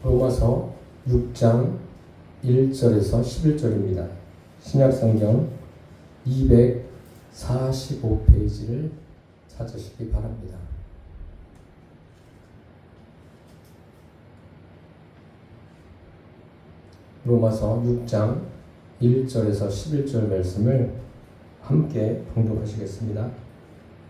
로마서 6장 1절에서 11절입니다. 신약성경 245페이지를 찾으시기 바랍니다. 로마서 6장 1절에서 11절 말씀을 함께 봉독하시겠습니다.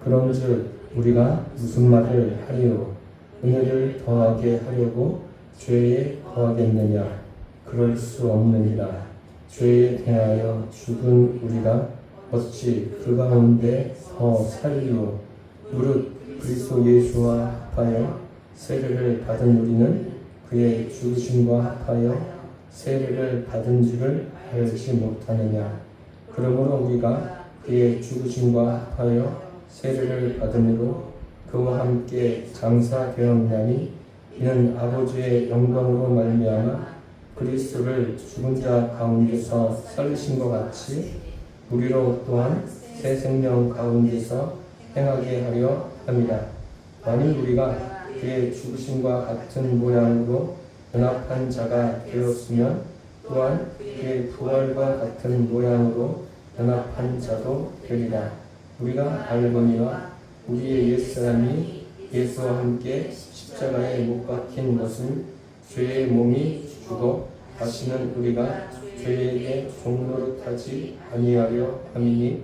그런즉 우리가 무슨 말을 하리요? 은혜를 더하게 하려고 죄에 더하겠느냐? 그럴 수 없느니라. 죄에 대하여 죽은 우리가 어찌 그 가운데 더 살리요? 무릇 그리스도 예수와 합하여 세례를 받은 우리는 그의 죽으심과 합하여 세례를 받은 줄을 알지 못하느냐? 그러므로 우리가 그의 죽으심과 합하여 세례를 받음으로 그와 함께 장사되었나니 이는 아버지의 영광으로 말미암아 그리스도를 죽은 자 가운데서 살리신 것 같이 우리로 또한 새 생명 가운데서 행하게 하려 합니다. 만일 우리가 그의 죽으심과 같은 모양으로 연합한 자가 되었으면 또한 그의 부활과 같은 모양으로 연합한 자도 되리라. 우리가 알거니와 우리의 옛사람이 예수와 함께 십자가에 못 박힌 것은 죄의 몸이 죽어 다시는 우리가 죄에게 종노릇하지 아니하려 함이니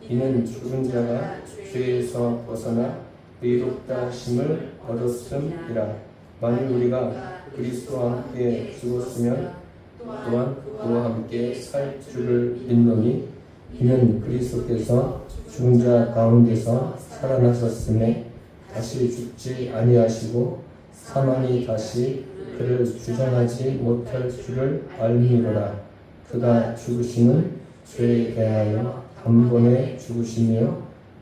이는 죽은 자가 죄에서 벗어나 의롭다 하심을 얻었음이라. 만일 우리가 그리스도와 함께 죽었으면 또한 그와 함께 살 줄을 믿노니 이는 그리스도께서 죽은 자 가운데서 살아나셨음에 다시 죽지 아니하시고 사망이 다시 그를 주장하지 못할 줄을 알미로라. 그가 죽으심은 죄에 대하여 단번에 죽으시며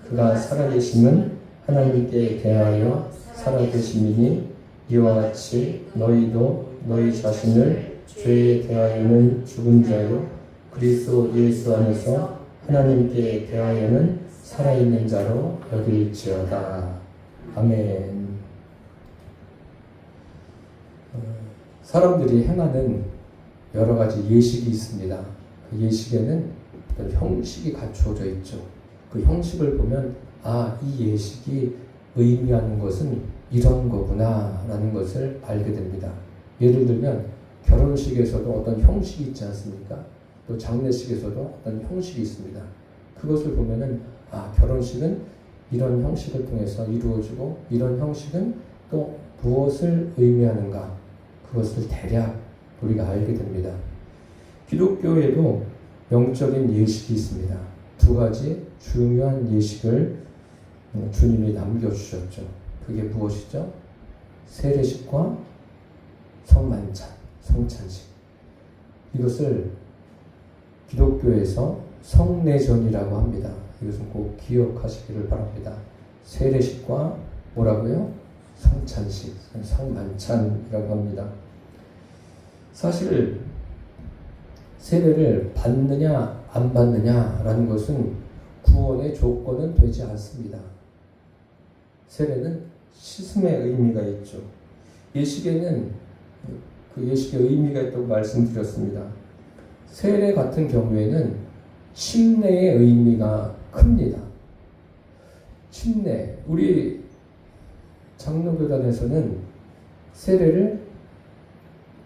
그가 살아계심은 하나님께 대하여 살아계심이니 이와 같이 너희도 너희 자신을 죄에 대하여는 죽은 자요 그리스도 예수 안에서 하나님께 대하여는 살아있는 자로 여길지어다. 아멘. 사람들이 행하는 여러 가지 예식이 있습니다. 그 예식에는 어떤 형식이 갖추어져 있죠. 그 형식을 보면 이 예식이 의미하는 것은 이런 거구나 라는 것을 알게 됩니다. 예를 들면 결혼식에서도 어떤 형식이 있지 않습니까? 또 장례식에서도 어떤 형식이 있습니다. 그것을 보면은 결혼식은 이런 형식을 통해서 이루어지고 이런 형식은 또 무엇을 의미하는가 그것을 대략 우리가 알게 됩니다. 기독교에도 영적인 예식이 있습니다. 두 가지 중요한 예식을 주님이 남겨주셨죠. 그게 무엇이죠? 세례식과 성만찬, 성찬식. 이것을 기독교에서 성례전이라고 합니다. 이것은 꼭 기억하시기를 바랍니다. 세례식과 뭐라고요? 성찬식, 성만찬이라고 합니다. 사실 세례를 받느냐 안 받느냐라는 것은 구원의 조건은 되지 않습니다. 세례는 씻음의 의미가 있죠. 예식에는 그 예식의 의미가 있다고 말씀드렸습니다. 세례 같은 경우에는 침례의 의미가 큽니다. 침례, 우리 장로교단에서는 세례를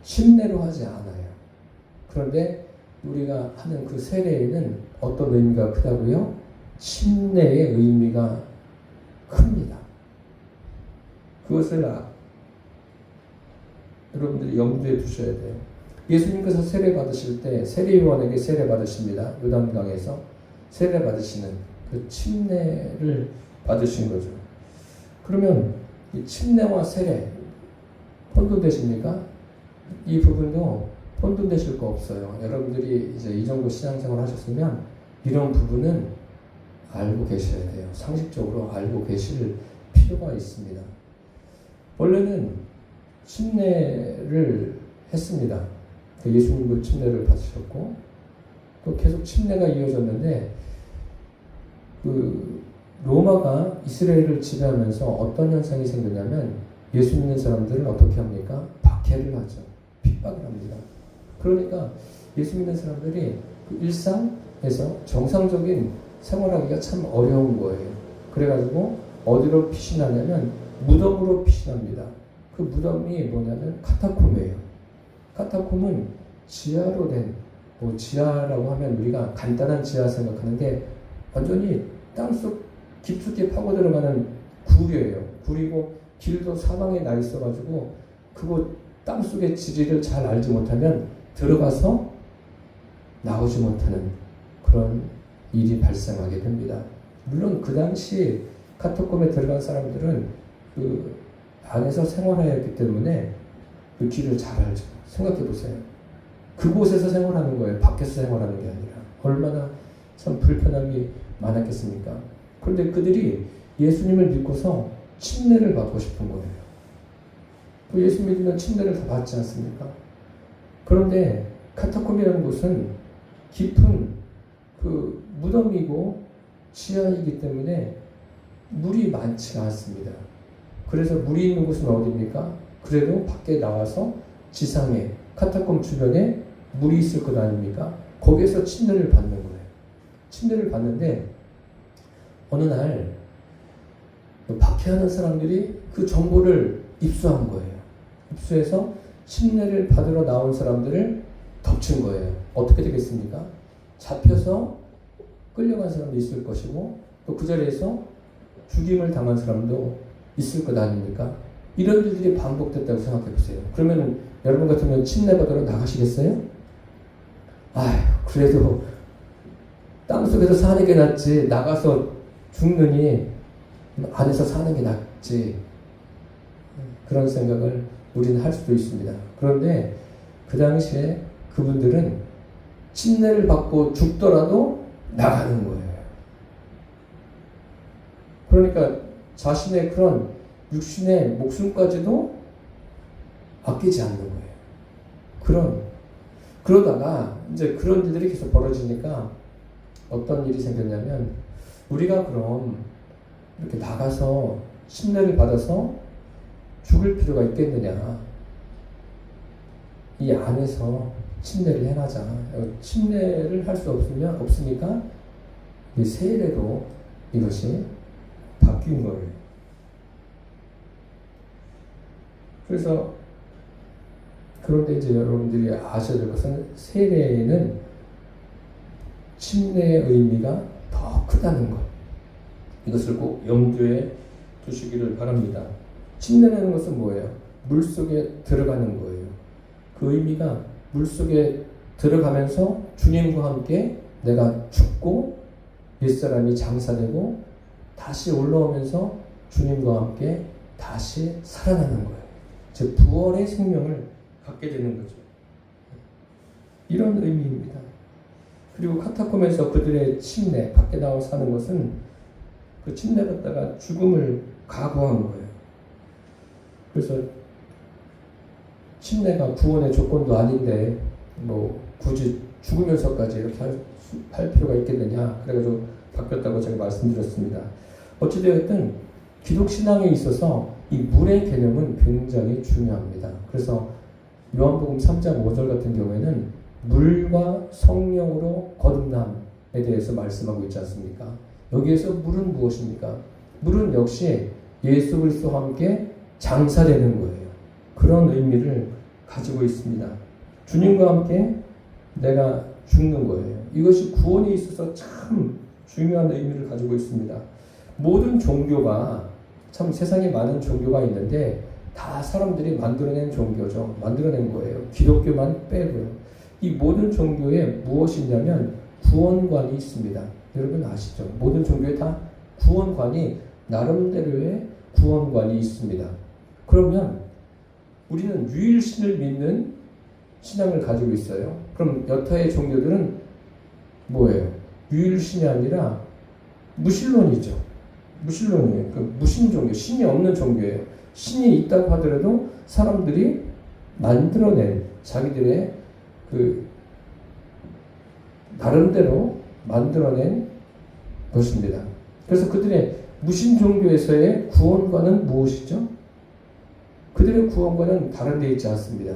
침례로 하지 않아요. 그런데 우리가 하는 그 세례에는 어떤 의미가 크다고요? 침례의 의미가 큽니다. 그것을 여러분들이 염두에 두셔야 돼요. 예수님께서 세례 받으실 때 세례요한에게 세례 받으십니다. 요단강에서 세례 받으시는 그 침례를 받으신 거죠. 그러면 이 침례와 세례 혼돈되십니까? 이 부분도 혼돈되실 거 없어요. 여러분들이 이제 이 정도 신앙생활 하셨으면 이런 부분은 알고 계셔야 돼요. 상식적으로 알고 계실 필요가 있습니다. 원래는 침례를 했습니다. 예수님도 침례를 받으셨고 또 계속 침례가 이어졌는데 로마가 이스라엘을 지배하면서 어떤 현상이 생겼냐면 예수 믿는 사람들을 어떻게 합니까? 박해를 하죠. 핍박을 합니다. 그러니까 예수 믿는 사람들이 그 일상에서 정상적인 생활하기가 참 어려운 거예요. 그래가지고 어디로 피신하냐면 무덤으로 피신합니다. 그 무덤이 뭐냐면 카타콤이에요. 카타콤은 지하로 된, 뭐 지하라고 하면 우리가 간단한 지하 생각하는데 완전히 땅속 깊숙이 파고 들어가는 굴이에요. 굴이고 길도 사방에 나 있어가지고 그곳 땅속의 지리를 잘 알지 못하면 들어가서 나오지 못하는 그런 일이 발생하게 됩니다. 물론 그 당시 카타콤에 들어간 사람들은 그 안에서 생활하였기 때문에 그 길을 잘 알죠. 생각해 보세요. 그곳에서 생활하는 거예요. 밖에서 생활하는 게 아니라. 얼마나 참 불편함이 많았겠습니까? 그런데 그들이 예수님을 믿고서 침례를 받고 싶은 거예요. 그 예수 믿으면 침례를 다 받지 않습니까? 그런데 카타콤이라는 곳은 깊은 그 무덤이고 지하이기 때문에 물이 많지가 않습니다. 그래서 물이 있는 곳은 어디입니까? 그래도 밖에 나와서 지상에 카타콤 주변에 물이 있을 것 아닙니까? 거기에서 침례를 받는 거예요. 침례를 받는데 어느 날 박해하는 사람들이 그 정보를 입수한 거예요. 입수해서 침례를 받으러 나온 사람들을 덮친 거예요. 어떻게 되겠습니까? 잡혀서 끌려간 사람도 있을 것이고 또 그 자리에서 죽임을 당한 사람도 있을 것 아닙니까? 이런 일들이 반복됐다고 생각해 보세요. 그러면 여러분 같으면 침례 받으러 나가시겠어요? 아휴, 그래도 땅속에서 사는 게 낫지 나가서 죽느니 안에서 사는 게 낫지, 그런 생각을 우리는 할 수도 있습니다. 그런데 그 당시에 그분들은 침례를 받고 죽더라도 나가는 거예요. 그러니까 자신의 그런 육신의 목숨까지도 아끼지 않는 거예요. 그러다가 이제 그런 일들이 계속 벌어지니까 어떤 일이 생겼냐면 우리가 그럼 이렇게 나가서 침례를 받아서 죽을 필요가 있겠느냐. 이 안에서 침례를 해가자. 침례를 할 수 없으니까 이 세례로 이것이 바뀐 거예요. 그래서 그런데 이제 여러분들이 아셔야 될 것은 세례에는 침례의 의미가 더 크다는 것. 이것을 꼭 염두에 두시기를 바랍니다. 침례라는 것은 뭐예요? 물속에 들어가는 거예요. 그 의미가 물속에 들어가면서 주님과 함께 내가 죽고 옛사람이 장사되고 다시 올라오면서 주님과 함께 다시 살아나는 거예요. 즉 부활의 생명을 갖게 되는 거죠. 이런 의미입니다. 그리고 카타콤에서 그들의 침례, 밖에 나와 사는 것은 그 침례 받다가 죽음을 각오한 거예요. 그래서 침례가 구원의 조건도 아닌데 뭐 굳이 죽으면서까지 이렇게 할 필요가 있겠느냐, 그래가지고 바뀌었다고 제가 말씀드렸습니다. 어찌되었든 기독신앙에 있어서 이 물의 개념은 굉장히 중요합니다. 그래서 요한복음 3장 5절 같은 경우에는 물과 성령으로 거듭남에 대해서 말씀하고 있지 않습니까? 여기에서 물은 무엇입니까? 물은 역시 예수 그리스도와 함께 장사되는 거예요. 그런 의미를 가지고 있습니다. 주님과 함께 내가 죽는 거예요. 이것이 구원에 있어서 참 중요한 의미를 가지고 있습니다. 모든 종교가, 참 세상에 많은 종교가 있는데 다 사람들이 만들어낸 종교죠. 만들어낸 거예요. 기독교만 빼고요. 이 모든 종교에 무엇이 있냐면 구원관이 있습니다. 여러분 아시죠? 모든 종교에 다 구원관이, 나름대로의 구원관이 있습니다. 그러면 우리는 유일신을 믿는 신앙을 가지고 있어요. 그럼 여타의 종교들은 뭐예요? 유일신이 아니라 무신론이죠. 무신론이에요. 그 무신종교, 신이 없는 종교예요. 신이 있다고 하더라도 사람들이 만들어낸 자기들의 그 나름대로 만들어낸 것입니다. 그래서 그들의 무신종교에서의 구원관은 무엇이죠? 그들의 구원과는 다른 데 있지 않습니다.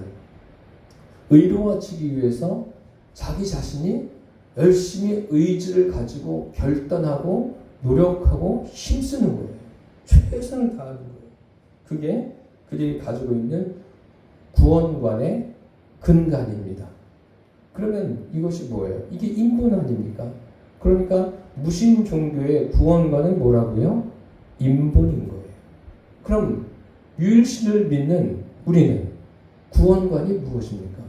의로워지기 위해서 자기 자신이 열심히 의지를 가지고 결단하고 노력하고 힘쓰는 거예요. 최선을 다하는 거예요. 그게 그들이 가지고 있는 구원관의 근간입니다. 그러면 이것이 뭐예요? 이게 인본 아닙니까? 그러니까 무신 종교의 구원관은 뭐라고요? 인본인 거예요. 그럼 유일신을 믿는 우리는 구원관이 무엇입니까?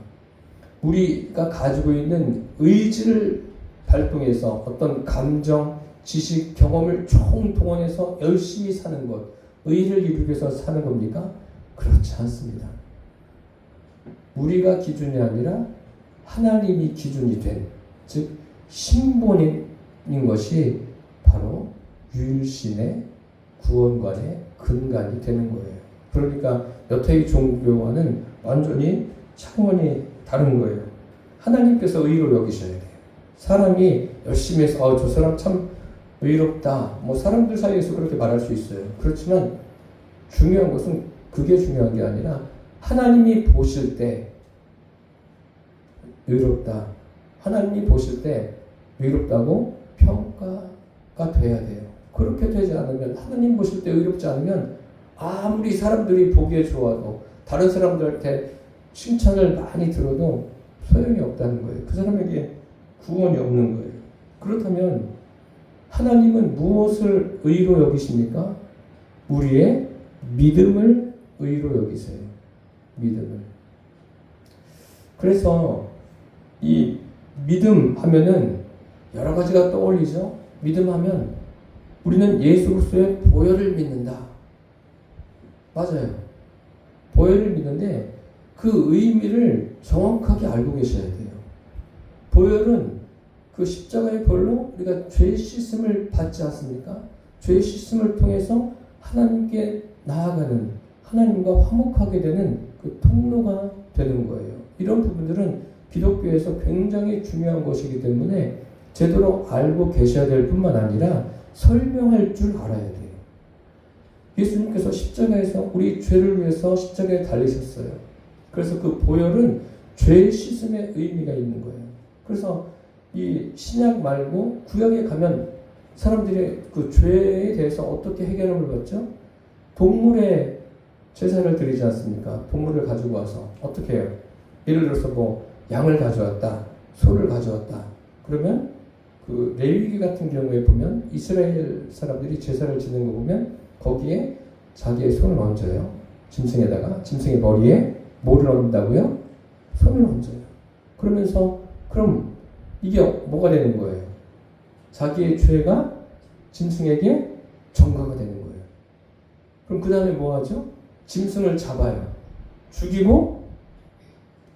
우리가 가지고 있는 의지를 발동해서 어떤 감정, 지식, 경험을 총동원해서 열심히 사는 것, 의를 이루기 위해서 사는 겁니까? 그렇지 않습니다. 우리가 기준이 아니라 하나님이 기준이 된, 즉 신본인 것이 바로 유일신의 구원관의 근간이 되는 거예요. 그러니까 여태의 종교와는 완전히 차원이 다른 거예요. 하나님께서 의로 여기셔야 돼요. 사람이 열심히 해서 저 사람 참 의롭다. 뭐 사람들 사이에서 그렇게 말할 수 있어요. 그렇지만 중요한 것은 그게 중요한 게 아니라 하나님이 보실 때 의롭다. 하나님이 보실 때 의롭다고 평가가 돼야 돼요. 그렇게 되지 않으면, 하나님 보실 때 의롭지 않으면 아무리 사람들이 보기에 좋아도, 다른 사람들한테 칭찬을 많이 들어도 소용이 없다는 거예요. 그 사람에게 구원이 없는 거예요. 그렇다면 하나님은 무엇을 의로 여기십니까? 우리의 믿음을 의로 여기세요. 믿음을. 그래서 이 믿음 하면은 여러 가지가 떠올리죠. 믿음 하면 우리는 예수 그리스도의 보혈을 믿는다. 맞아요. 보혈을 믿는데 그 의미를 정확하게 알고 계셔야 돼요. 보혈은 그 십자가의 벌로 우리가 죄 씻음을 받지 않습니까? 죄 씻음을 통해서 하나님께 나아가는, 하나님과 화목하게 되는 그 통로가 되는 거예요. 이런 부분들은 기독교에서 굉장히 중요한 것이기 때문에 제대로 알고 계셔야 될 뿐만 아니라 설명할 줄 알아야 돼요. 예수님께서 십자가에서 우리 죄를 위해서 십자가에 달리셨어요. 그래서 그 보혈은 죄 씻음의 의미가 있는 거예요. 그래서 이 신약 말고 구약에 가면 사람들이 그 죄에 대해서 어떻게 해결을 받죠? 동물의 제사를 드리지 않습니까? 동물을 가지고 와서 어떻게 해요? 예를 들어서 뭐 양을 가져왔다, 소를 가져왔다. 그러면 그 레위기 같은 경우에 보면 이스라엘 사람들이 제사를 지는 거 보면 거기에 자기의 손을 얹어요. 짐승에다가, 짐승의 머리에 뭐를 얹는다고요? 손을 얹어요. 그러면서 그럼 이게 뭐가 되는 거예요? 자기의 죄가 짐승에게 전가가 되는 거예요. 그럼 그 다음에 뭐 하죠? 짐승을 잡아요. 죽이고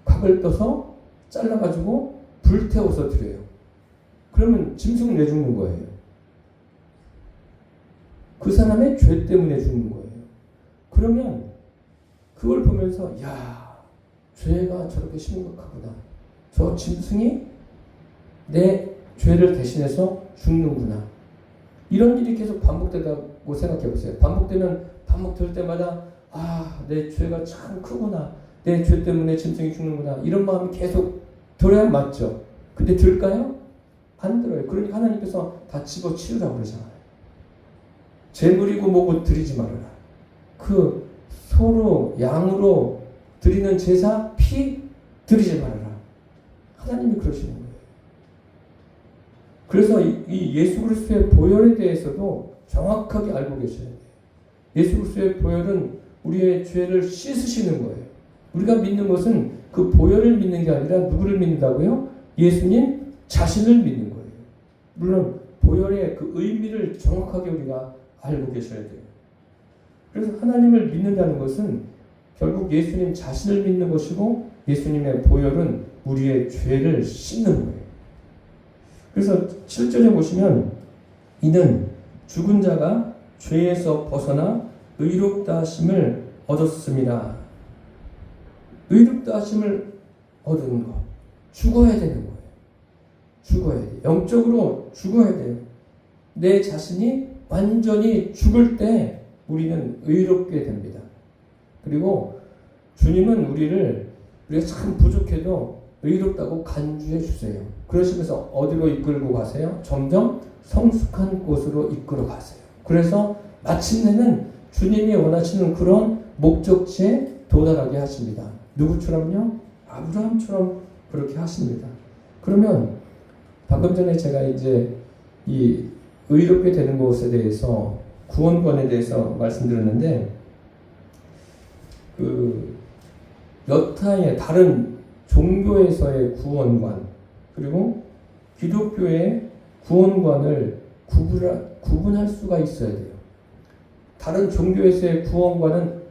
각을 떠서 잘라가지고 불태워서 드려요. 그러면 짐승은 왜 죽는 거예요? 그 사람의 죄 때문에 죽는 거예요. 그러면 그걸 보면서 야, 죄가 저렇게 심각하구나. 저 짐승이 내 죄를 대신해서 죽는구나. 이런 일이 계속 반복되다고 생각해 보세요. 반복될 때마다 내 죄가 참 크구나. 내 죄 때문에 짐승이 죽는구나. 이런 마음이 계속 들어야 맞죠. 근데 들까요? 안 들어요. 그러니까 하나님께서 다 집어치우라고 그러잖아요. 제물이고 뭐고 드리지 말아라. 그 소로 양으로 드리는 제사 피 드리지 말아라. 하나님이 그러시는 거예요. 그래서 이 예수 그리스도의 보혈에 대해서도 정확하게 알고 계셔야 돼요. 예수 그리스도의 보혈은 우리의 죄를 씻으시는 거예요. 우리가 믿는 것은 그 보혈을 믿는 게 아니라 누구를 믿는다고요? 예수님 자신을 믿는 거예요. 물론 보혈의 그 의미를 정확하게 우리가 알고 계셔야 돼요. 그래서 하나님을 믿는다는 것은 결국 예수님 자신을 믿는 것이고 예수님의 보혈은 우리의 죄를 씻는 거예요. 그래서 7절에 보시면 이는 죽은 자가 죄에서 벗어나 의롭다 하심을 얻었습니다. 의롭다 하심을 얻은 것. 죽어야 되는 거예요. 죽어야 돼요. 영적으로 죽어야 돼요. 내 자신이 완전히 죽을 때 우리는 의롭게 됩니다. 그리고 주님은 우리가 참 부족해도 의롭다고 간주해 주세요. 그러시면서 어디로 이끌고 가세요? 점점 성숙한 곳으로 이끌어 가세요. 그래서 마침내는 주님이 원하시는 그런 목적지에 도달하게 하십니다. 누구처럼요? 아브라함처럼 그렇게 하십니다. 그러면 방금 전에 제가 이제 이 의롭게 되는 것에 대해서 구원권에 대해서 말씀드렸는데 그 여타의 다른 종교에서의 구원관 그리고 기독교의 구원관을 구분할 수가 있어야 돼요. 다른 종교에서의 구원관은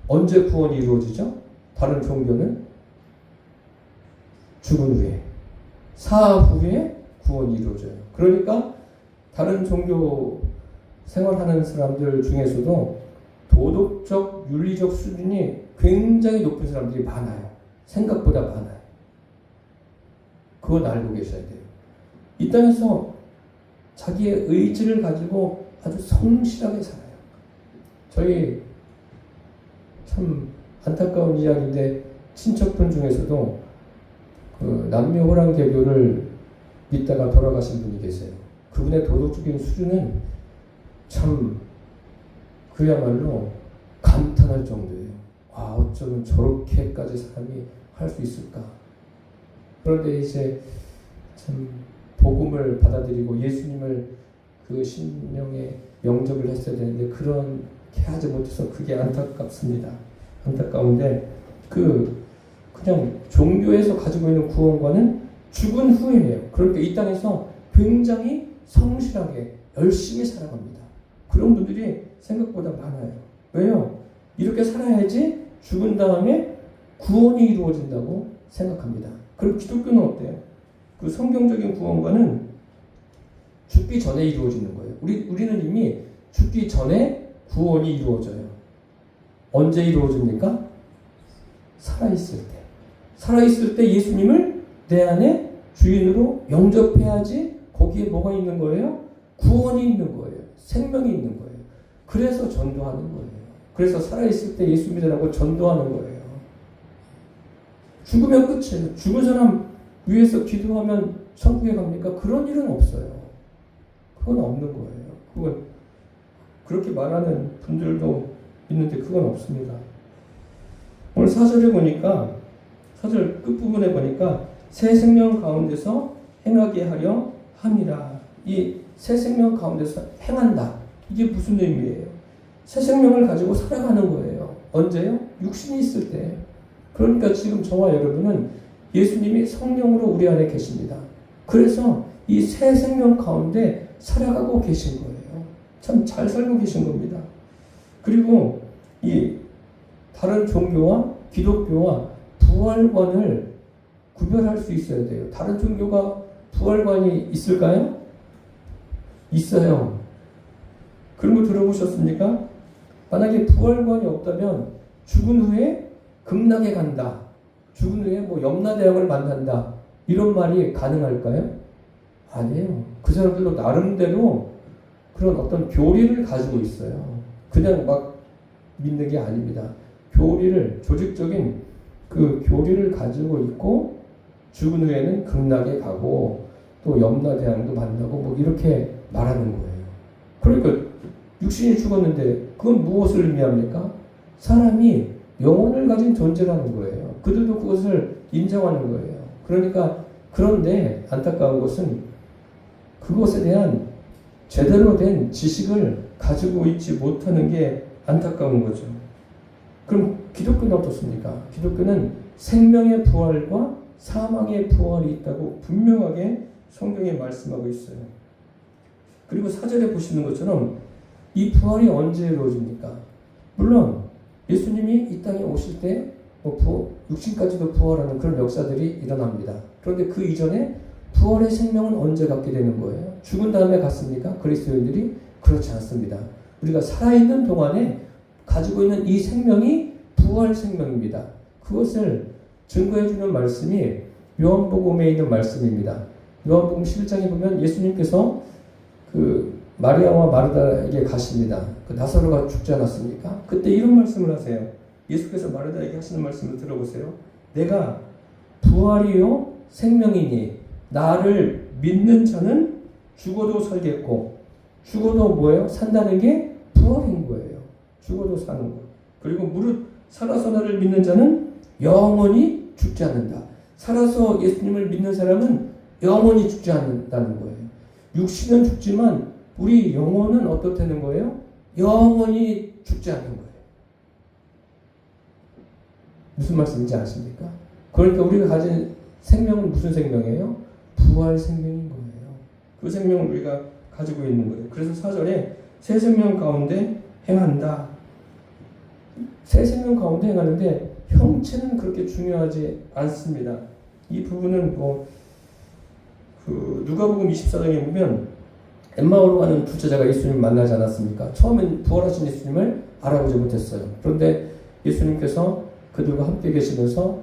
언제 구원이 이루어지죠? 다른 종교는 죽은 후에, 사후 후에 구원이 이루어져요. 그러니까 다른 종교 생활하는 사람들 중에서도 도덕적, 윤리적 수준이 굉장히 높은 사람들이 많아요. 생각보다 많아요. 그건 알고 계셔야 돼요. 이 땅에서 자기의 의지를 가지고 아주 성실하게 살아요. 저희 참 안타까운 이야기인데 친척분 중에서도 그 남묘호랑개교를 믿다가 돌아가신 분이 계세요. 그분의 도덕적인 수준은 참 그야말로 감탄할 정도예요. 아, 어쩌면 저렇게까지 사람이 할 수 있을까. 그런데 이제 참 복음을 받아들이고 예수님을 그 신령에 영접을 했어야 되는데 그렇게 하지 못해서 그게 안타깝습니다. 안타까운데 그냥 종교에서 가지고 있는 구원과는 죽은 후에예요. 그러니까 이 땅에서 굉장히 성실하게 열심히 살아갑니다. 그런 분들이 생각보다 많아요. 왜요? 이렇게 살아야지 죽은 다음에 구원이 이루어진다고 생각합니다. 그럼 기독교는 어때요? 그 성경적인 구원과는 죽기 전에 이루어지는 거예요. 우리는 이미 죽기 전에 구원이 이루어져요. 언제 이루어집니까? 살아있을 때. 살아있을 때 예수님을 내 안에 주인으로 영접해야지 거기에 뭐가 있는 거예요? 구원이 있는 거예요. 생명이 있는 거예요. 그래서 전도하는 거예요. 그래서 살아있을 때 예수 믿으라고 전도하는 거예요. 죽으면 끝이에요. 죽은 사람 위해서 기도하면 천국에 갑니까? 그런 일은 없어요. 그건 없는 거예요. 그건 그렇게 말하는 분들도 있는데 그건 없습니다. 오늘 사절에 보니까 사절 끝부분에 보니까 새 생명 가운데서 행하게 하려 함이라. 이 새 생명 가운데서 행한다. 이게 무슨 의미예요? 새 생명을 가지고 살아가는 거예요. 언제요? 육신이 있을 때. 그러니까 지금 저와 여러분은 예수님이 성령으로 우리 안에 계십니다. 그래서 이 새 생명 가운데 살아가고 계신 거예요. 참 잘 살고 계신 겁니다. 그리고 이 다른 종교와 기독교와 부활관을 구별할 수 있어야 돼요. 다른 종교가 부활관이 있을까요? 있어요. 그런 거 들어보셨습니까? 만약에 부활관이 없다면 죽은 후에 극락에 간다. 죽은 후에 뭐 염라대왕을 만난다. 이런 말이 가능할까요? 아니에요. 그 사람들도 나름대로 그런 어떤 교리를 가지고 있어요. 그냥 막 믿는 게 아닙니다. 교리를, 조직적인 그 교리를 가지고 있고 죽은 후에는 극락에 가고 또 염라대왕도 만나고 뭐 이렇게 말하는 거예요. 그러니까 육신이 죽었는데 그건 무엇을 의미합니까? 사람이 영혼을 가진 존재라는 거예요. 그들도 그것을 인정하는 거예요. 그러니까 그런데 안타까운 것은 그것에 대한 제대로 된 지식을 가지고 있지 못하는 게 안타까운 거죠. 그럼 기독교는 어떻습니까? 기독교는 생명의 부활과 사망의 부활이 있다고 분명하게 성경에 말씀하고 있어요. 그리고 사절에 보시는 것처럼 이 부활이 언제 이루어집니까? 물론 예수님이 이 땅에 오실 때 육신까지도 부활하는 그런 역사들이 일어납니다. 그런데 그 이전에 부활의 생명은 언제 갖게 되는 거예요? 죽은 다음에 갖습니까? 그리스도인들이? 그렇지 않습니다. 우리가 살아있는 동안에 가지고 있는 이 생명이 부활 생명입니다. 그것을 증거해주는 말씀이 요한복음에 있는 말씀입니다. 요한복음 11장에 보면 예수님께서 그 마리아와 마르다에게 가십니다. 그 나사로가 죽지 않았습니까? 그때 이런 말씀을 하세요. 예수께서 마르다에게 하시는 말씀을 들어보세요. 내가 부활이요 생명이니 나를 믿는 자는 죽어도 살겠고 죽어도 뭐예요? 산다는 게 부활인 거예요. 죽어도 사는 거. 그리고 무릇 살아서 나를 믿는 자는 영원히 죽지 않는다. 살아서 예수님을 믿는 사람은 영원히 죽지 않는다는 거예요. 육신은 죽지만 우리 영혼은 어떻다는 거예요? 영원히 죽지 않는 거예요. 무슨 말씀인지 아십니까? 그러니까 우리가 가진 생명은 무슨 생명이에요? 부활 생명인 거예요. 그 생명을 우리가 가지고 있는 거예요. 그래서 4절에 새 생명 가운데 행한다. 새 생명 가운데 행하는데 형체는 그렇게 중요하지 않습니다. 이 부분은 누가복음 24장에 보면 엠마오로 가는 두 제자가 예수님을 만나지 않았습니까? 처음엔 부활하신 예수님을 알아보지 못했어요. 그런데 예수님께서 그들과 함께 계시면서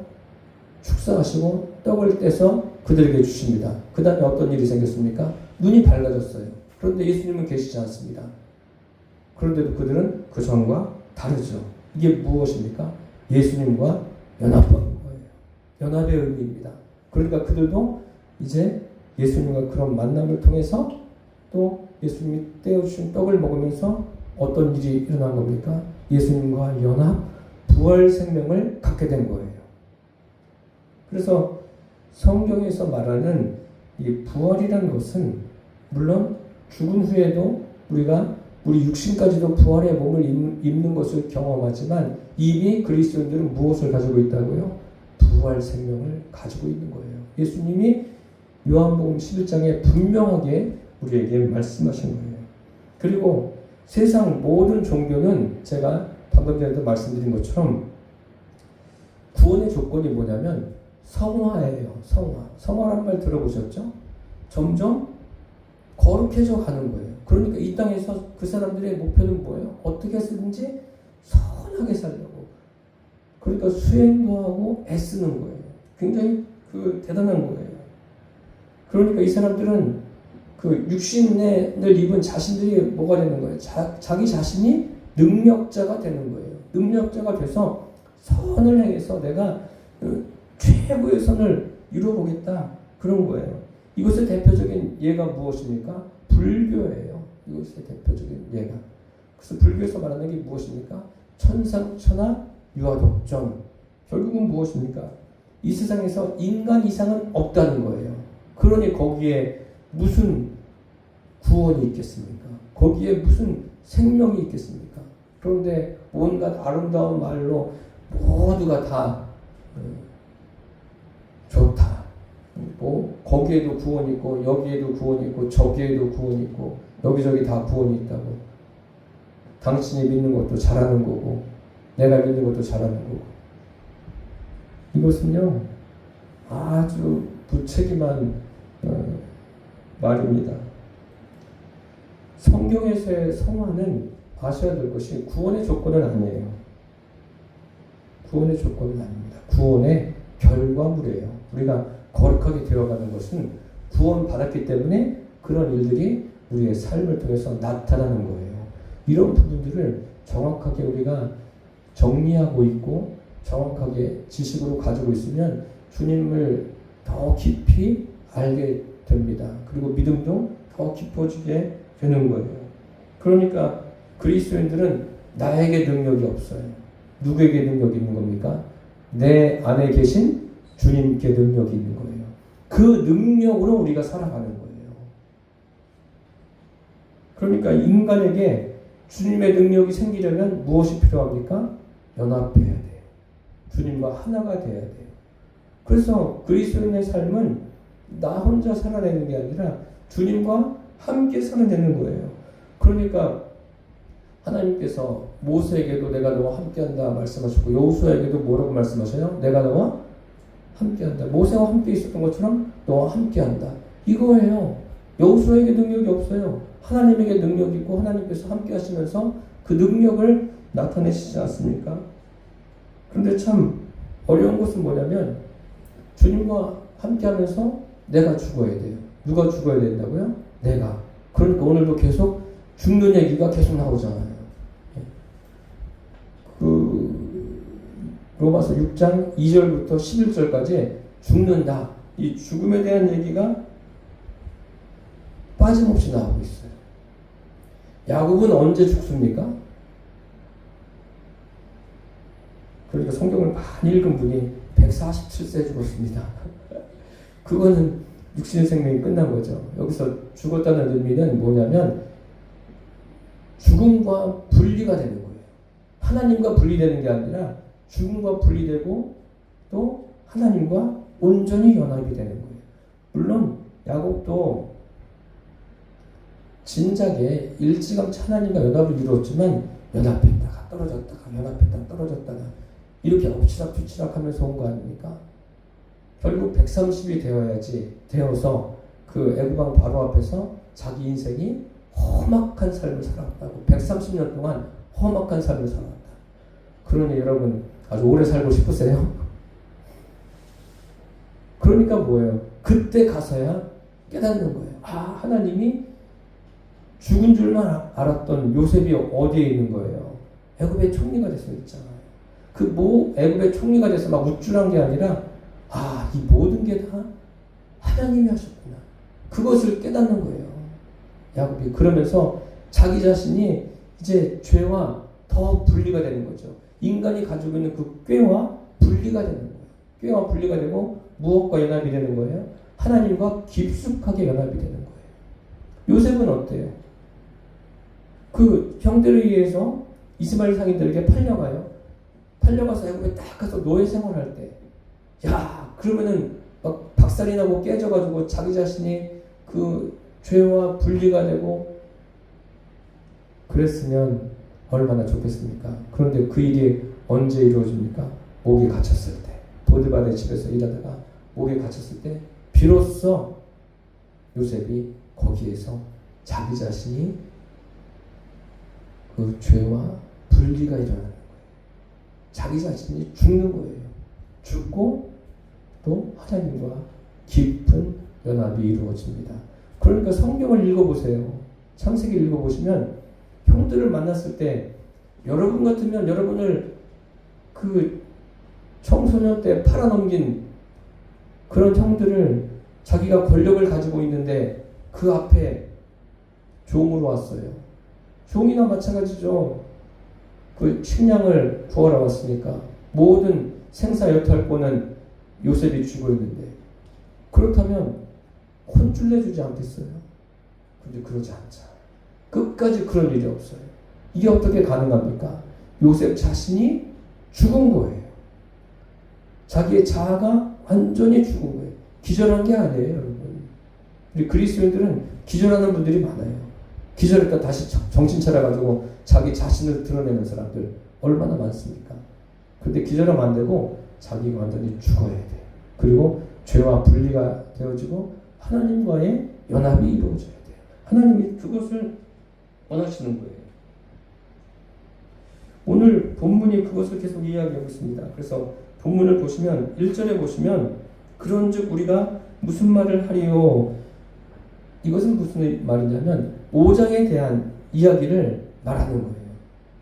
축사하시고 떡을 떼서 그들에게 주십니다. 그 다음에 어떤 일이 생겼습니까? 눈이 밝아졌어요. 그런데 예수님은 계시지 않습니다. 그런데도 그들은 그 전과 다르죠. 이게 무엇입니까? 예수님과 연합하는 거예요. 연합의 의미입니다. 그러니까 그들도 이제 예수님과 그런 만남을 통해서 또 예수님이 떼어주신 떡을 먹으면서 어떤 일이 일어난 겁니까? 예수님과 연합, 부활 생명을 갖게 된 거예요. 그래서 성경에서 말하는 이 부활이라는 것은 물론 죽은 후에도 우리 육신까지도 부활의 몸을 입는 것을 경험하지만 이미 그리스도인들은 무엇을 가지고 있다고요? 부활 생명을 가지고 있는 거예요. 예수님이 요한복음 11장에 분명하게 우리에게 말씀하신 거예요. 그리고 세상 모든 종교는 제가 방금 전에도 말씀드린 것처럼 구원의 조건이 뭐냐면 성화예요. 성화라는 말 들어보셨죠? 점점 거룩해져 가는 거예요. 그러니까 이 땅에서 그 사람들의 목표는 뭐예요? 어떻게 쓰든지 선하게 살려고. 그러니까 수행도 하고 애쓰는 거예요. 굉장히 대단한 거예요. 그러니까 이 사람들은 그 육신을 입은 자신들이 뭐가 되는 거예요? 자기 자신이 능력자가 되는 거예요. 능력자가 돼서 선을 행해서 내가 최고의 선을 이루어보겠다. 그런 거예요. 이것의 대표적인 예가 무엇입니까? 불교예요. 이것의 대표적인 예가. 그래서 불교에서 말하는 게 무엇입니까? 천상천하 유아독존. 결국은 무엇입니까? 이 세상에서 인간 이상은 없다는 거예요. 그러니 거기에 무슨 구원이 있겠습니까? 거기에 무슨 생명이 있겠습니까? 그런데 온갖 아름다운 말로 모두가 다 좋다. 거기에도 구원이 있고 여기에도 구원이 있고 저기에도 구원이 있고 여기저기 다 구원이 있다고. 당신이 믿는 것도 잘하는 거고 내가 믿는 것도 잘하는 거고. 이것은요 아주 무책임한 말입니다. 성경에서의 성화는 아셔야 될 것이 구원의 조건은 아니에요. 구원의 조건은 아닙니다. 구원의 결과물이에요. 우리가 거룩하게 되어가는 것은 구원 받았기 때문에 그런 일들이 우리의 삶을 통해서 나타나는 거예요. 이런 부분들을 정확하게 우리가 정리하고 있고 정확하게 지식으로 가지고 있으면 주님을 더 깊이 알게 됩니다. 그리고 믿음도 더 깊어지게 되는 거예요. 그러니까 그리스도인들은 나에게 능력이 없어요. 누구에게 능력이 있는 겁니까? 내 안에 계신 주님께 능력이 있는 거예요. 그 능력으로 우리가 살아가는 거예요. 그러니까 인간에게 주님의 능력이 생기려면 무엇이 필요합니까? 연합해야 돼요. 주님과 하나가 돼야 돼요. 그래서 그리스도인의 삶은 나 혼자 살아내는 게 아니라 주님과 함께 살아내는 거예요. 그러니까 하나님께서 모세에게도 내가 너와 함께한다 말씀하셨고 여호수아에게도 뭐라고 말씀하셔요? 내가 너와 함께한다. 모세와 함께 있었던 것처럼 너와 함께한다. 이거예요. 여호수아에게 능력이 없어요. 하나님에게 능력이 있고 하나님께서 함께 하시면서 그 능력을 나타내시지 않습니까? 그런데 참 어려운 것은 뭐냐면 주님과 함께하면서 내가 죽어야 돼요. 누가 죽어야 된다고요? 내가. 그러니까 오늘도 계속 죽는 얘기가 계속 나오잖아요. 로마서 6장 2절부터 11절까지 죽는다. 이 죽음에 대한 얘기가 빠짐없이 나오고 있어요. 야곱은 언제 죽습니까? 그러니까 성경을 많이 읽은 분이 147세에 죽었습니다. 그거는 육신의 생명이 끝난 거죠. 여기서 죽었다는 의미는 뭐냐면 죽음과 분리가 되는 거예요. 하나님과 분리되는 게 아니라 죽음과 분리되고 또 하나님과 온전히 연합이 되는 거예요. 물론 야곱도 진작에 일찌감치 하나님과 연합을 이루었지만 연합했다가 떨어졌다가 연합했다가 떨어졌다가 이렇게 엎치락뒤치락 하면서 온 거 아닙니까? 결국 130이 되어서 그 애굽왕 바로 앞에서 자기 인생이 험악한 삶을 살았다고. 130년 동안 험악한 삶을 살았다. 그러니 여러분 아주 오래 살고 싶으세요? 그러니까 뭐예요? 그때 가서야 깨닫는 거예요. 아, 하나님이 죽은 줄만 알았던 요셉이 어디에 있는 거예요? 애굽의 총리가 돼서 있잖아요. 애굽의 총리가 돼서 막 우쭐한 게 아니라 이 모든 게 다 하나님이 하셨구나. 그것을 깨닫는 거예요. 야곱이. 그러면서 자기 자신이 이제 죄와 더 분리가 되는 거죠. 인간이 가지고 있는 그 꾀와 분리가 되는 거예요. 꾀와 분리가 되고 무엇과 연합이 되는 거예요? 하나님과 깊숙하게 연합이 되는 거예요. 요셉은 어때요? 그 형들에 의해서 이스마엘 상인들에게 팔려가서 애굽에 딱 가서 노예 생활할 때, 그러면은 막 박살이 나고 깨져가지고 자기 자신이 그 죄와 분리가 되고 그랬으면 얼마나 좋겠습니까? 그런데 그 일이 언제 이루어집니까? 목에 갇혔을 때. 보디발의 집에서 일하다가 목에 갇혔을 때 비로소 요셉이 거기에서 자기 자신이 그 죄와 분리가 일어나는 거예요. 자기 자신이 죽는 거예요. 죽고 또 하나님과 깊은 연합이 이루어집니다. 그러니까 성경을 읽어보세요. 창세기 읽어보시면 형들을 만났을 때 여러분 같으면 여러분을 그 청소년 때 팔아넘긴 그런 형들을 자기가 권력을 가지고 있는데 그 앞에 종으로 왔어요. 종이나 마찬가지죠. 그 식량을 구하러 왔으니까 모든 생사여탈권은 요셉이 쥐고 있는데 그렇다면 혼쭐 내주지 않겠어요? 근데 그러지 않죠. 끝까지 그런 일이 없어요. 이게 어떻게 가능합니까? 요셉 자신이 죽은 거예요. 자기의 자아가 완전히 죽은 거예요. 기절한 게 아니에요, 여러분. 우리 그리스도인들은 기절하는 분들이 많아요. 기절했다 다시 정신 차려가지고 자기 자신을 드러내는 사람들 얼마나 많습니까? 그런데 기절하면 안 되고 자기가 완전히 죽어야 돼요. 그리고 죄와 분리가 되어지고 하나님과의 연합이 이루어져야 돼요. 하나님이 그것을 원하시는 거예요. 오늘 본문이 그것을 계속 이야기하고 있습니다. 그래서 본문을 보시면 1절에 보시면 그런즉 우리가 무슨 말을 하리요? 이것은 무슨 말이냐면 5장에 대한 이야기를 말하는 거예요.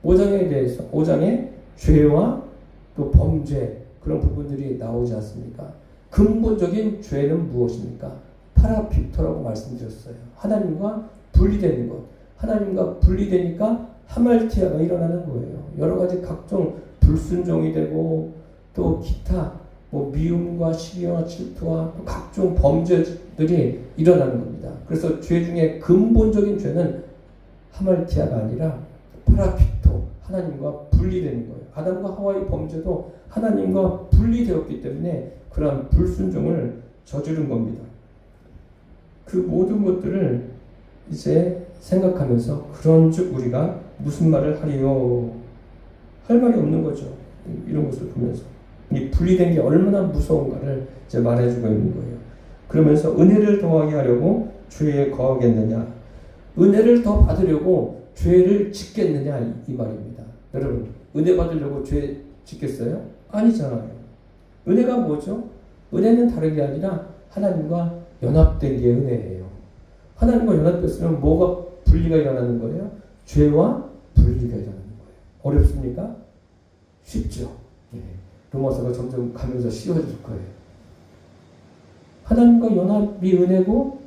5장에 대해서 5장에 죄와 또 범죄 그런 부분들이 나오지 않습니까? 근본적인 죄는 무엇입니까? 파라피토라고 말씀드렸어요. 하나님과 분리되는 것. 하나님과 분리되니까 하말티아가 일어나는 거예요. 여러 가지 각종 불순종이 되고 또 기타 미움과 시기와 질투와 각종 범죄들이 일어나는 겁니다. 그래서 죄 중에 근본적인 죄는 하말티아가 아니라 파라피토, 하나님과 분리되는 거예요. 아담과 하와의 범죄도 하나님과 분리되었기 때문에 그러한 불순종을 저지른 겁니다. 그 모든 것들을 이제 생각하면서 그런즉 우리가 무슨 말을 하리요? 할 말이 없는 거죠. 이런 것을 보면서 이 분리된 게 얼마나 무서운가를 이제 말해주고 있는 거예요. 그러면서 은혜를 더하게 하려고 죄에 거하겠느냐? 은혜를 더 받으려고 죄를 짓겠느냐 이 말입니다. 여러분 은혜 받으려고 죄 짓겠어요? 아니잖아요. 은혜가 뭐죠? 은혜는 다른 게 아니라 하나님과 연합된 게 은혜예요. 하나님과 연합됐으면 뭐가 분리가 일어나는 거예요? 죄와 분리가 일어나는 거예요. 어렵습니까? 쉽죠. 네. 로마서가 점점 가면서 쉬워질 거예요. 하나님과 연합이 은혜고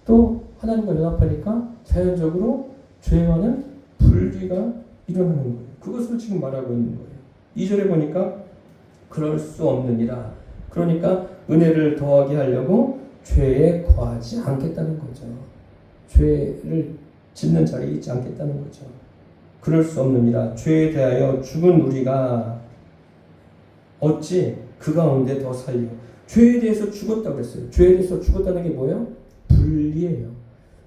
또 하나님과 연합하니까 자연적으로 죄와는 분리가 일어나는 거예요. 그것을 지금 말하고 있는 거예요. 2절에 보니까 그럴 수 없느니라. 그러니까 은혜를 더하게 하려고 죄에 거하지 않겠다는 거죠. 죄를 짓는 자리에 있지 않겠다는 거죠. 그럴 수 없느니라. 죄에 대하여 죽은 우리가 어찌 그 가운데 더 살려. 죄에 대해서 죽었다고 그랬어요. 죄에 대해서 죽었다는 게 뭐예요? 분리예요.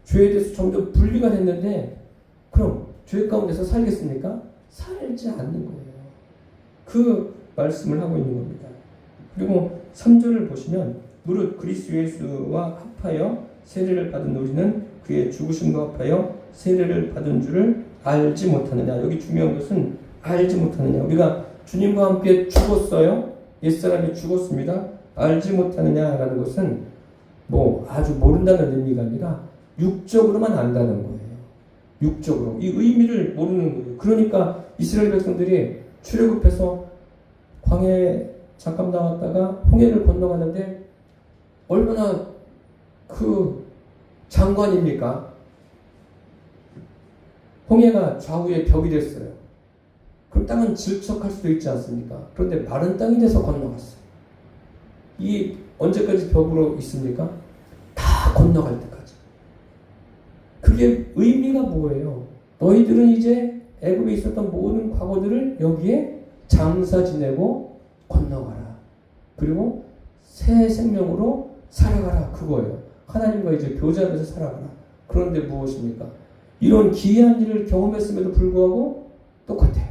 죄에 대해서 점점 분리가 됐는데 그럼 죄 가운데서 살겠습니까? 살지 않는 거예요. 그 말씀을 하고 있는 겁니다. 그리고 3절을 보시면 무릇 그리스도 예수와 합하여 세례를 받은 우리는 그의 죽으심과 합하여 세례를 받은 줄을 알지 못하느냐. 여기 중요한 것은 알지 못하느냐. 우리가 주님과 함께 죽었어요. 옛사람이 죽었습니다. 알지 못하느냐라는 것은 뭐 아주 모른다는 의미가 아니라 육적으로만 안다는 거예요. 육적으로. 이 의미를 모르는 거예요. 그러니까 이스라엘 백성들이 출애굽해서 광야에 잠깐 나왔다가 홍해를 건너가는데 얼마나 그 장관입니까? 홍해가 좌우에 벽이 됐어요. 그럼 땅은 질척할 수도 있지 않습니까? 그런데 마른 땅이 돼서 건너갔어요. 이 언제까지 벽으로 있습니까? 다 건너갈 때까지. 그게 의미가 뭐예요? 너희들은 이제 애굽에 있었던 모든 과거들을 여기에 장사 지내고 건너가라. 그리고 새 생명으로 살아가라. 그거예요. 하나님과 이제 교제하면서 살아가라. 그런데 무엇입니까? 이런 기이한 일을 경험했음에도 불구하고 똑같아.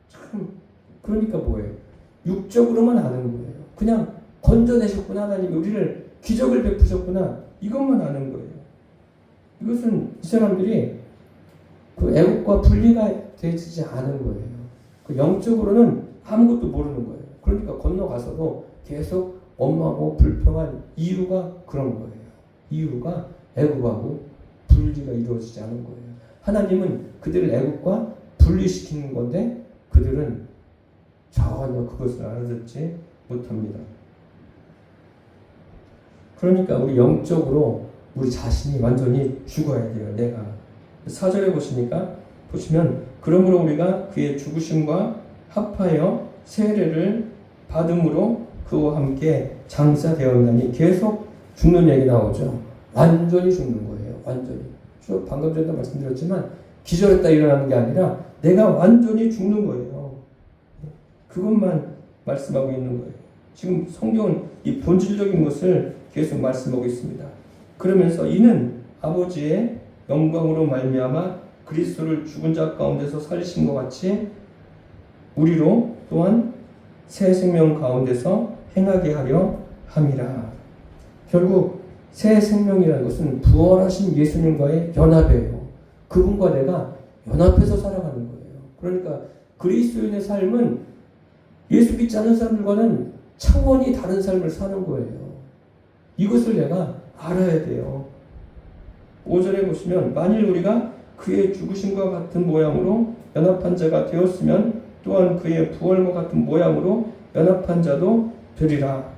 참, 그러니까 뭐예요? 육적으로만 아는 거예요. 그냥 건져내셨구나. 하나님이 우리를 기적을 베푸셨구나. 이것만 아는 거예요. 이것은 이 사람들이 그 애국과 분리가 되지 않은 거예요. 그 영적으로는 아무것도 모르는 거예요. 그러니까 건너가서도 계속 엄하고 불평한 이유가 그런 거예요. 이유가 애국하고 분리가 이루어지지 않은 거예요. 하나님은 그들을 애국과 분리시키는 건데 그들은 전혀 그것을 알아듣지 못합니다. 그러니까 우리 영적으로 우리 자신이 완전히 죽어야 돼요. 내가. 4절에 보시면 그러므로 우리가 그의 죽으심과 합하여 세례를 받음으로 그와 함께 장사되었나니 계속 죽는 얘기 나오죠. 완전히 죽는 거예요. 완전히. 방금 전에도 말씀드렸지만 기절했다 일어나는 게 아니라 내가 완전히 죽는 거예요. 그것만 말씀하고 있는 거예요. 지금 성경은 이 본질적인 것을 계속 말씀하고 있습니다. 그러면서 이는 아버지의 영광으로 말미암아 그리스도를 죽은 자 가운데서 살리신 것 같이 우리로 또한 새 생명 가운데서 행하게 하려 함이라. 결국 새 생명이라는 것은 부활하신 예수님과의 연합이에요. 그분과 내가 연합해서 살아가는 거예요. 그러니까 그리스도인의 삶은 예수 믿지 않는 사람들과는 차원이 다른 삶을 사는 거예요. 이것을 내가 알아야 돼요. 5절에 보시면 만일 우리가 그의 죽으심과 같은 모양으로 연합한 자가 되었으면 또한 그의 부활과 같은 모양으로 연합한 자도 되리라.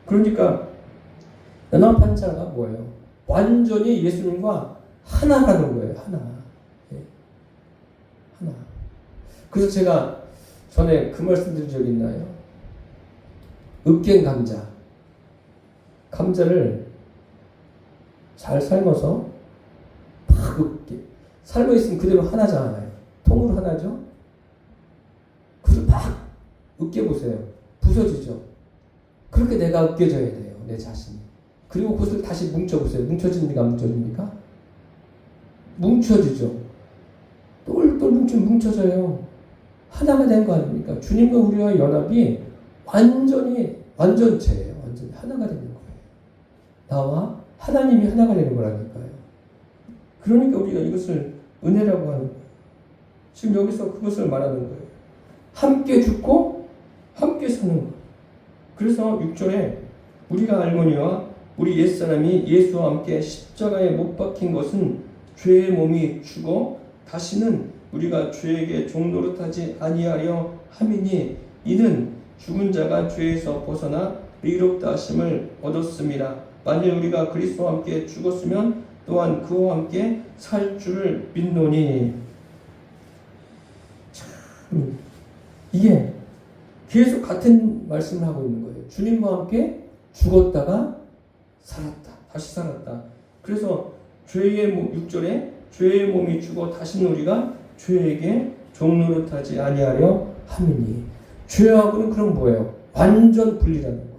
그러니까 연합한 자가 뭐예요? 완전히 예수님과 하나라는 거예요. 하나. 하나. 그래서 제가 전에 그 말씀 드린 적 있나요? 으깬 감자. 감자를 잘 삶아서 막 으깨. 삶아있으면 그대로 하나잖아요. 통으로 하나죠? 그래서 막 으깨보세요. 부서지죠? 그렇게 내가 으깨져야 돼요. 내 자신이. 그리고 그것을 다시 뭉쳐보세요. 뭉쳐집니까? 안 뭉쳐집니까? 뭉쳐지죠? 똘똘 뭉쳐져요. 하나가 된 거 아닙니까? 주님과 우리와 연합이 완전히 완전체예요. 완전히 하나가 되는 거예요. 나와 하나님이 하나가 되는 거라니까요. 그러니까 우리가 이것을 은혜라고 하는 거예요. 지금 여기서 그것을 말하는 거예요. 함께 죽고 함께 사는 거예요. 그래서 6절에 우리가 알거니와 우리 옛사람이 예수와 함께 십자가에 못 박힌 것은 죄의 몸이 죽어 다시는 우리가 죄에게 종노릇하지 아니하려 함이니 이는 죽은 자가 죄에서 벗어나 의롭다 하심을 얻었습니다. 만일 우리가 그리스도와 함께 죽었으면 또한 그와 함께 살 줄을 믿노니. 참 이게 계속 같은 말씀을 하고 있는 거예요. 주님과 함께 죽었다가 살았다. 다시 살았다. 그래서 죄의 몸, 6절에 죄의 몸이 죽어 다시는 우리가 죄에게 종노릇하지 아니하려 함이니. 죄하고는 그럼 뭐예요? 완전 분리라는 거예요.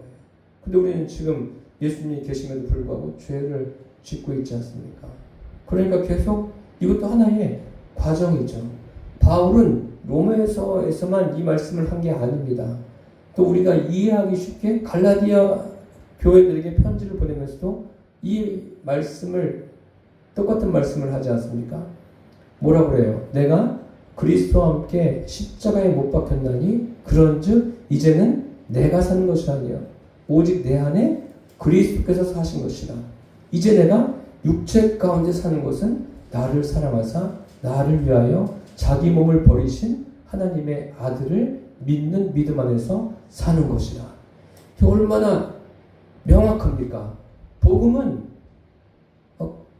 근데 우리는 지금 예수님이 계심에도 불구하고 죄를 짓고 있지 않습니까? 그러니까 계속 이것도 하나의 과정이죠. 바울은 로마서에서만 이 말씀을 한 게 아닙니다. 또 우리가 이해하기 쉽게 갈라디아 교회들에게 편지를 보내면서도 이 말씀을, 똑같은 말씀을 하지 않습니까? 뭐라고 그래요? 내가 그리스도와 함께 십자가에 못 박혔나니 그런즉 이제는 내가 사는 것이 아니요 오직 내 안에 그리스도께서 사신 것이라. 이제 내가 육체 가운데 사는 것은 나를 사랑하사 나를 위하여 자기 몸을 버리신 하나님의 아들을 믿는 믿음 안에서 사는 것이라. 이게 얼마나 명확합니까? 복음은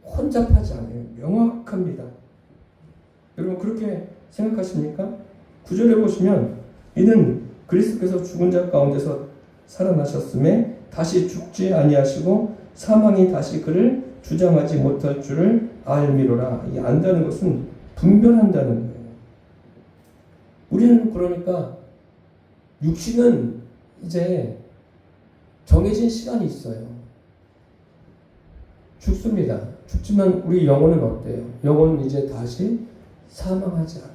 혼잡하지 않아요. 명확합니다. 여러분 그렇게 생각하십니까? 9절에 보시면 이는 그리스도께서 죽은 자 가운데서 살아나셨음에 다시 죽지 아니하시고 사망이 다시 그를 주장하지 못할 줄을 알미로라. 이 안다는 것은 분별한다는 거예요. 우리는 그러니까 육신은 이제 정해진 시간이 있어요. 죽습니다. 죽지만 우리 영혼은 어때요? 영혼은 이제 다시 사망하지 않아요.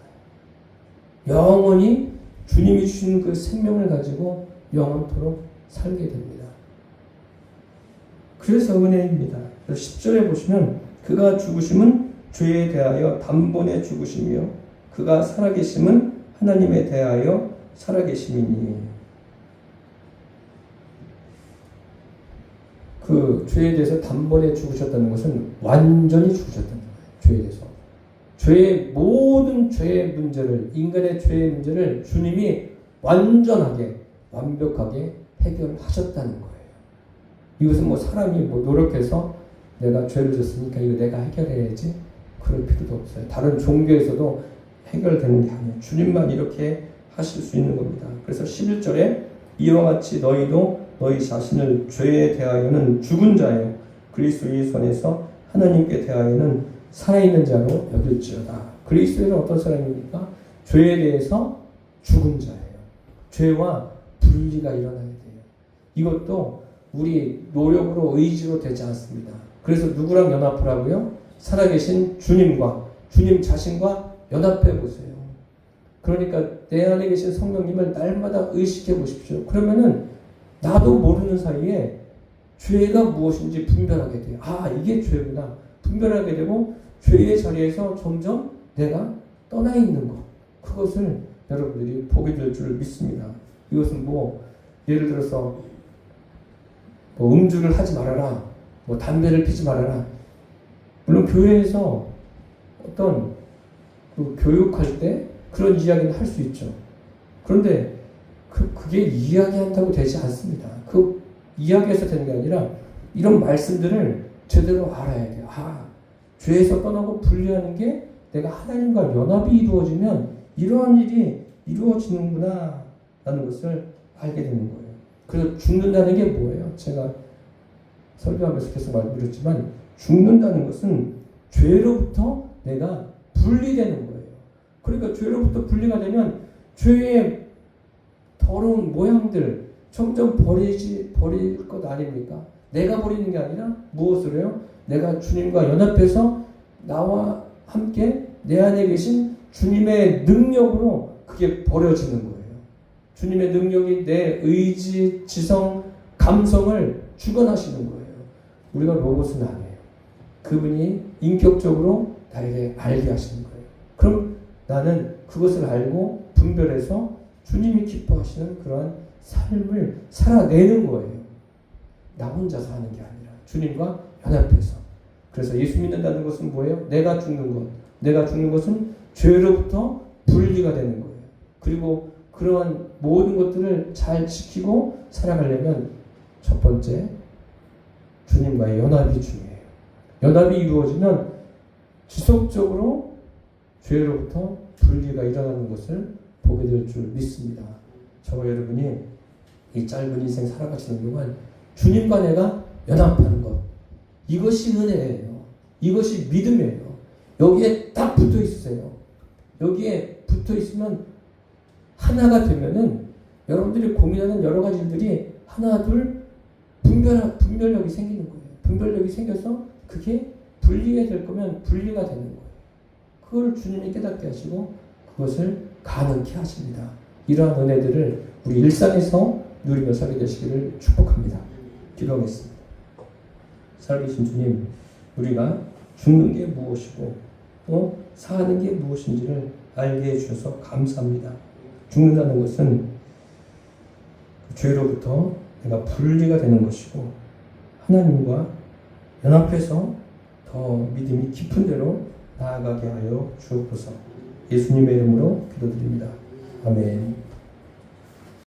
영원히 주님이 주신 그 생명을 가지고 영원토록 살게 됩니다. 그래서 은혜입니다. 10절에 보시면 그가 죽으심은 죄에 대하여 단번에 죽으심이요 그가 살아계심은 하나님에 대하여 살아계심이니. 그 죄에 대해서 단번에 죽으셨다는 것은 완전히 죽으셨다는 거예요. 죄에 대해서. 죄의 모든 죄의 문제를, 인간의 죄의 문제를 주님이 완전하게 완벽하게 해결하셨다는 거예요. 이것은 뭐 사람이 뭐 노력해서 내가 죄를 졌으니까 이거 내가 해결해야지 그럴 필요도 없어요. 다른 종교에서도 해결되는 게 아니에요. 주님만 이렇게 하실 수 있는 겁니다. 그래서 11절에 이와 같이 너희도 너희 자신을 죄에 대하여는 죽은 자요 그리스도 예수 안에서 하나님께 대하여는 살아있는 자로 여길지어다. 그리스도는 어떤 사람입니까? 죄에 대해서 죽은 자예요. 죄와 분리가 일어나야 돼요. 이것도 우리 노력으로 의지로 되지 않습니다. 그래서 누구랑 연합하라고요? 살아계신 주님과 주님 자신과 연합해 보세요. 그러니까 내 안에 계신 성령님을 날마다 의식해 보십시오. 그러면은 나도 모르는 사이에 죄가 무엇인지 분별하게 돼요. 아, 이게 죄구나. 분별하게 되고 죄의 자리에서 점점 내가 떠나 있는 것. 그것을 여러분들이 보게 될 줄 믿습니다. 이것은 뭐 예를 들어서 뭐 음주를 하지 말아라. 뭐 담배를 피지 말아라. 물론 교회에서 어떤 그 교육할 때 그런 이야기는 할 수 있죠. 그런데 그게 이야기한다고 되지 않습니다. 그 이야기해서 되는 게 아니라 이런 말씀들을 제대로 알아야 돼요. 아, 죄에서 떠나고 분리하는 게 내가 하나님과 연합이 이루어지면 이러한 일이 이루어지는구나 라는 것을 알게 되는 거예요. 그래서 죽는다는 게 뭐예요? 제가 설교하면서 계속 말드렸지만 죽는다는 것은 죄로부터 내가 분리되는 거예요. 그러니까 죄로부터 분리가 되면 죄의 더러운 모양들 점점 버릴 것 아닙니까? 내가 버리는 게 아니라 무엇으로요? 내가 주님과 연합해서 나와 함께 내 안에 계신 주님의 능력으로 그게 버려지는 거예요. 주님의 능력이 내 의지, 지성, 감성을 주관하시는 거예요. 우리가 로봇은 아니에요. 그분이 인격적으로 나에게 알게 하시는 거예요. 그럼 나는 그것을 알고 분별해서 주님이 기뻐하시는 그러한 삶을 살아내는 거예요. 나 혼자서 하는 게 아니라 주님과 연합해서. 그래서 예수 믿는다는 것은 뭐예요? 내가 죽는 것. 내가 죽는 것은 죄로부터 분리가 되는 거예요. 그리고 그런 모든 것들을 잘 지키고 살아가려면 첫 번째, 주님과의 연합이 중요해요. 연합이 이루어지면 지속적으로 죄로부터 분리가 일어나는 것을 보게 될 줄 믿습니다. 저와 여러분이 이 짧은 인생 살아가시는 동안 주님과 내가 연합하는 것, 이것이 은혜예요. 이것이 믿음이에요. 여기에 딱 붙어 있으세요. 여기에 붙어 있으면 하나가 되면은 여러분들이 고민하는 여러 가지 일들이 하나 둘 분별력이 생기는 거예요. 분별력이 생겨서 그게 분리가 될 거면 분리가 되는 거예요. 그걸 주님이 깨닫게 하시고 그것을 가능케 하십니다. 이러한 은혜들을 우리 일상에서 누리며 살게 되시기를 축복합니다. 기도하겠습니다. 살아계신 주님, 우리가 죽는 게 무엇이고 또 사는 게 무엇인지를 알게 해주셔서 감사합니다. 죽는다는 것은 죄로부터 내가 분리가 되는 것이고 하나님과 연합해서 더 믿음이 깊은 데로 나아가게 하여 주옵소서. 예수님의 이름으로 기도드립니다. 아멘.